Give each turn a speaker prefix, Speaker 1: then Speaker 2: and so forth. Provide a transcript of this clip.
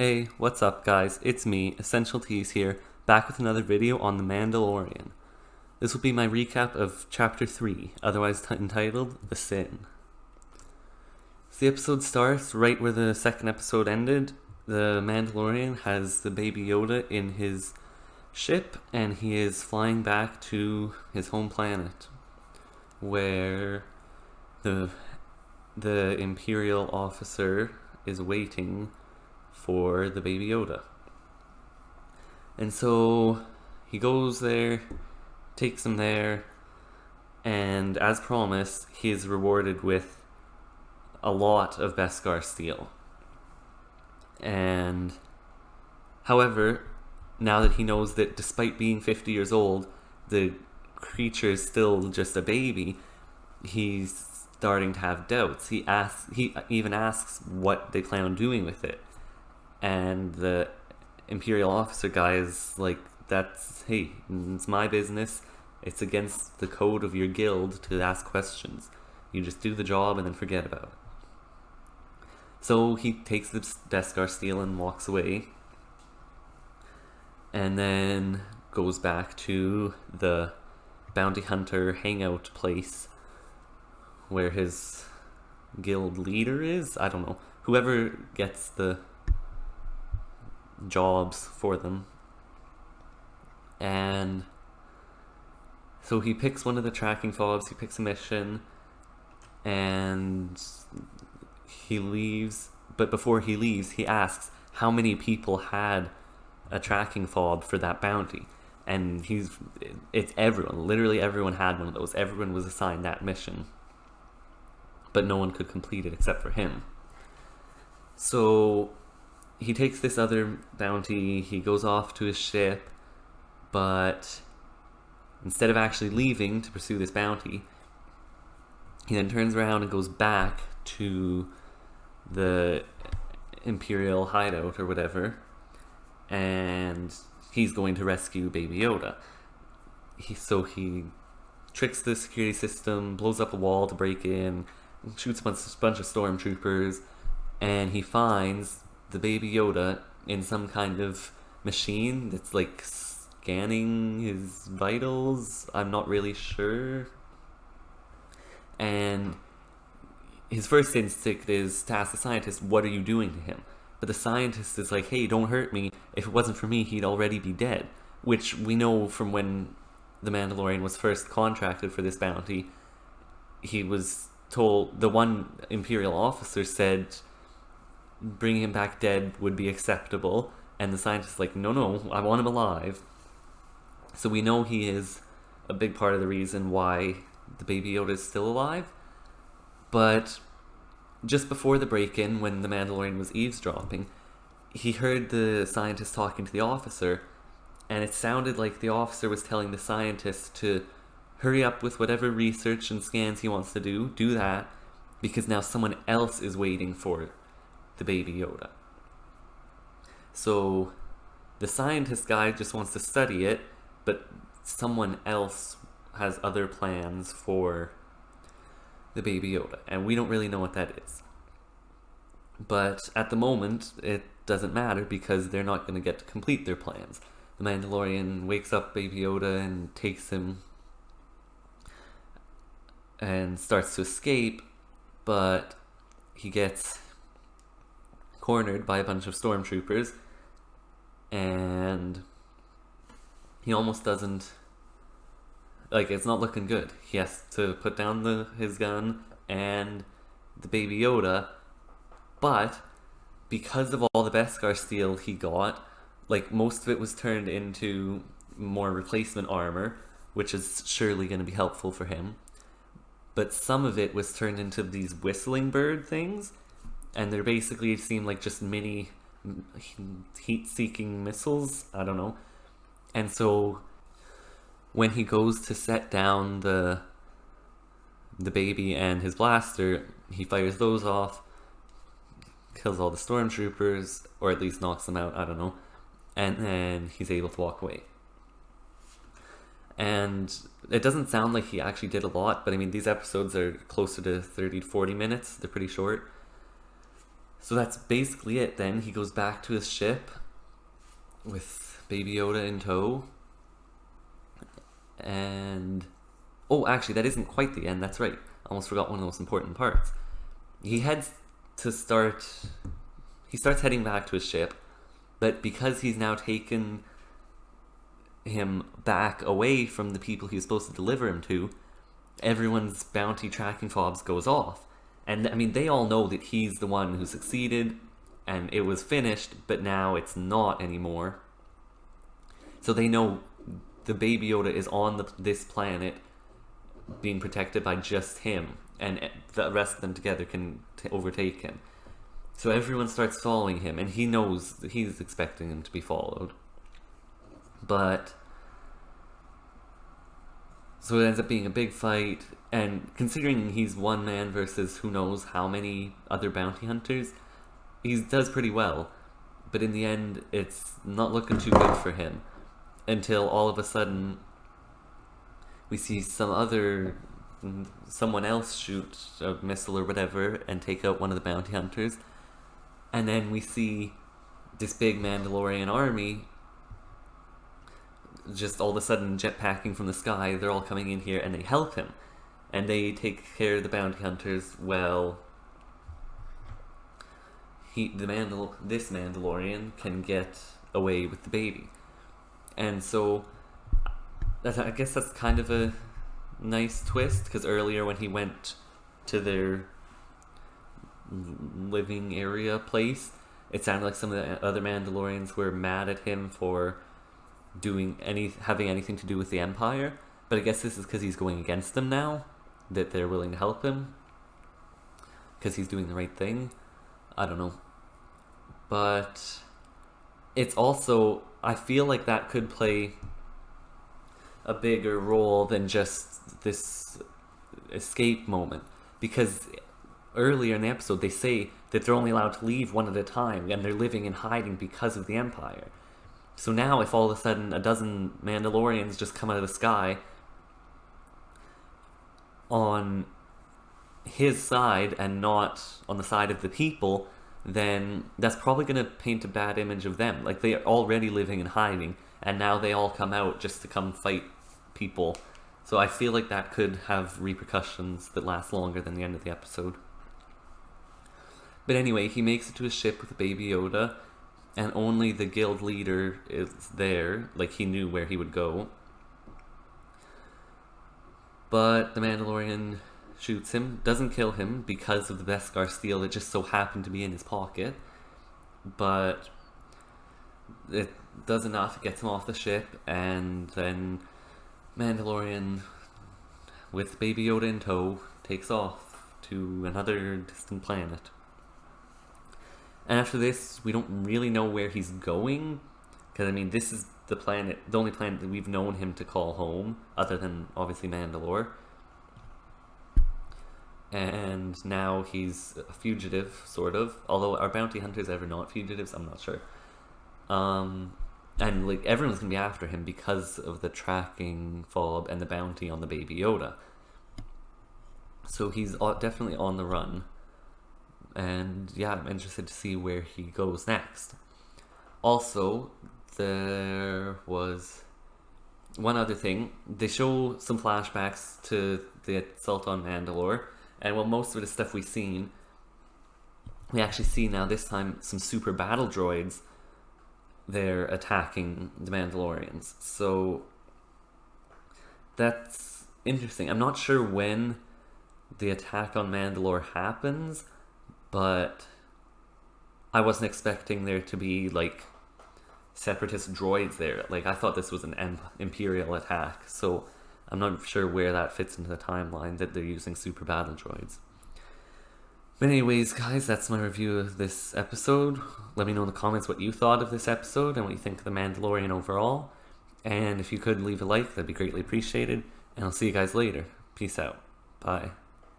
Speaker 1: Hey, what's up guys? It's me, Essential Teas here, back with another video on The Mandalorian. This will be my recap of Chapter 3, otherwise entitled The Sin. So the episode starts right where the second episode ended. The Mandalorian has the baby Yoda in his ship, and he is flying back to his home planet, where the Imperial officer is waiting for the baby Yoda. And so he goes there, takes him there, and as promised, he is rewarded with a lot of Beskar steel. And however, now that he knows that despite being 50 years old, the creature is still just a baby, he's starting to have doubts. He even asks what they plan on doing with it. And the Imperial officer guy is like, hey, it's my business. It's against the code of your guild to ask questions. You just do the job and then forget about it. So he takes the Beskar steel and walks away. And then goes back to the bounty hunter hangout place where his guild leader is. I don't know. Whoever gets the jobs for them. And so he picks one of the tracking fobs, he picks a mission, and he leaves. But before he leaves, he asks how many people had a tracking fob for that bounty. And it's everyone. Literally everyone had one of those. Everyone was assigned that mission. But no one could complete it except for him. So he takes this other bounty, he goes off to his ship, but instead of actually leaving to pursue this bounty, he then turns around and goes back to the Imperial hideout or whatever, and he's going to rescue Baby Yoda. So he tricks the security system, blows up a wall to break in, shoots a bunch of stormtroopers, and he finds the baby Yoda in some kind of machine that's like scanning his vitals. I'm not really sure. And his first instinct is to ask the scientist, what are you doing to him? But the scientist is like, hey, don't hurt me. If it wasn't for me, he'd already be dead. Which we know from when the Mandalorian was first contracted for this bounty. He was told, the one Imperial officer said bringing him back dead would be acceptable, and the scientist is like, no, I want him alive. So we know he is a big part of the reason why the baby Yoda is still alive. But just before the break-in, when the Mandalorian was eavesdropping, he heard the scientist talking to the officer, and it sounded like the officer was telling the scientist to hurry up with whatever research and scans he wants to do that, because now someone else is waiting for it. The baby Yoda. So the scientist guy just wants to study it, but someone else has other plans for the baby Yoda, and we don't really know what that is. But at the moment, it doesn't matter because they're not going to get to complete their plans. The Mandalorian wakes up baby Yoda and takes him and starts to escape, but he gets cornered by a bunch of stormtroopers, and he almost doesn't, it's not looking good. He has to put down his gun and the baby Yoda, but because of all the Beskar steel he got, most of it was turned into more replacement armor, which is surely going to be helpful for him, but some of it was turned into these whistling bird things. And they're basically seem like just mini heat-seeking missiles. I don't know. And so when he goes to set down the baby and his blaster, he fires those off, kills all the stormtroopers, or at least knocks them out, I don't know. And then he's able to walk away. And it doesn't sound like he actually did a lot, but I mean, these episodes are closer to 30 to 40 minutes. They're pretty short. So that's basically it then. He goes back to his ship with Baby Yoda in tow. And... oh, actually, that isn't quite the end. That's right. I almost forgot one of the most important parts. He starts heading back to his ship, but because he's now taken him back away from the people he was supposed to deliver him to, everyone's bounty tracking fobs goes off. And I mean, they all know that he's the one who succeeded and it was finished, but now it's not anymore. So they know the Baby Yoda is on this planet being protected by just him, and the rest of them together can overtake him. So everyone starts following him, and he knows that he's expecting him to be followed. But so it ends up being a big fight, and considering he's one man versus who knows how many other bounty hunters, he does pretty well. But in the end, it's not looking too good for him, until all of a sudden we see someone else shoot a missile or whatever and take out one of the bounty hunters, and then we see this big Mandalorian army just all of a sudden jetpacking from the sky. They're all coming in here and they help him, and they take care of the bounty hunters. Well, this Mandalorian can get away with the baby, and so I guess that's kind of a nice twist, because earlier when he went to their living area place, it sounded like some of the other Mandalorians were mad at him for having anything to do with the Empire. But I guess this is because he's going against them now, that they're willing to help him because he's doing the right thing. I don't know. But it's also, I feel like that could play a bigger role than just this escape moment, because earlier in the episode they say that they're only allowed to leave one at a time, and they're living in hiding because of the Empire. So now if all of a sudden a dozen Mandalorians just come out of the sky on his side and not on the side of the people, then that's probably going to paint a bad image of them. Like, they're already living in hiding, and now they all come out just to come fight people. So I feel like that could have repercussions that last longer than the end of the episode. But anyway, he makes it to his ship with Baby Yoda, and only the guild leader is there. Like, he knew where he would go. But the Mandalorian shoots him, doesn't kill him because of the Beskar steel that just so happened to be in his pocket. But it does enough, it gets him off the ship, and then Mandalorian, with Baby Yoda in tow, takes off to another distant planet. And after this, we don't really know where he's going, because I mean, this is the only planet that we've known him to call home, other than obviously Mandalore. And now he's a fugitive, sort of. Although, are bounty hunters ever not fugitives? I'm not sure. And like, everyone's gonna be after him because of the tracking fob and the bounty on the Baby Yoda. So he's definitely on the run. And yeah, I'm interested to see where he goes next. Also, there was one other thing. They show some flashbacks to the assault on Mandalore, and while most of the stuff we've seen, we actually see now this time some super battle droids. They're attacking the Mandalorians. So that's interesting. I'm not sure when the attack on Mandalore happens, but I wasn't expecting there to be like separatist droids there. Like, I thought this was an Imperial attack, so I'm not sure where that fits into the timeline that they're using super battle droids. But anyways, guys, that's my review of this episode. Let me know in the comments what you thought of this episode and what you think of The Mandalorian overall. And if you could leave a like, that'd be greatly appreciated. And I'll see you guys later. Peace out. Bye.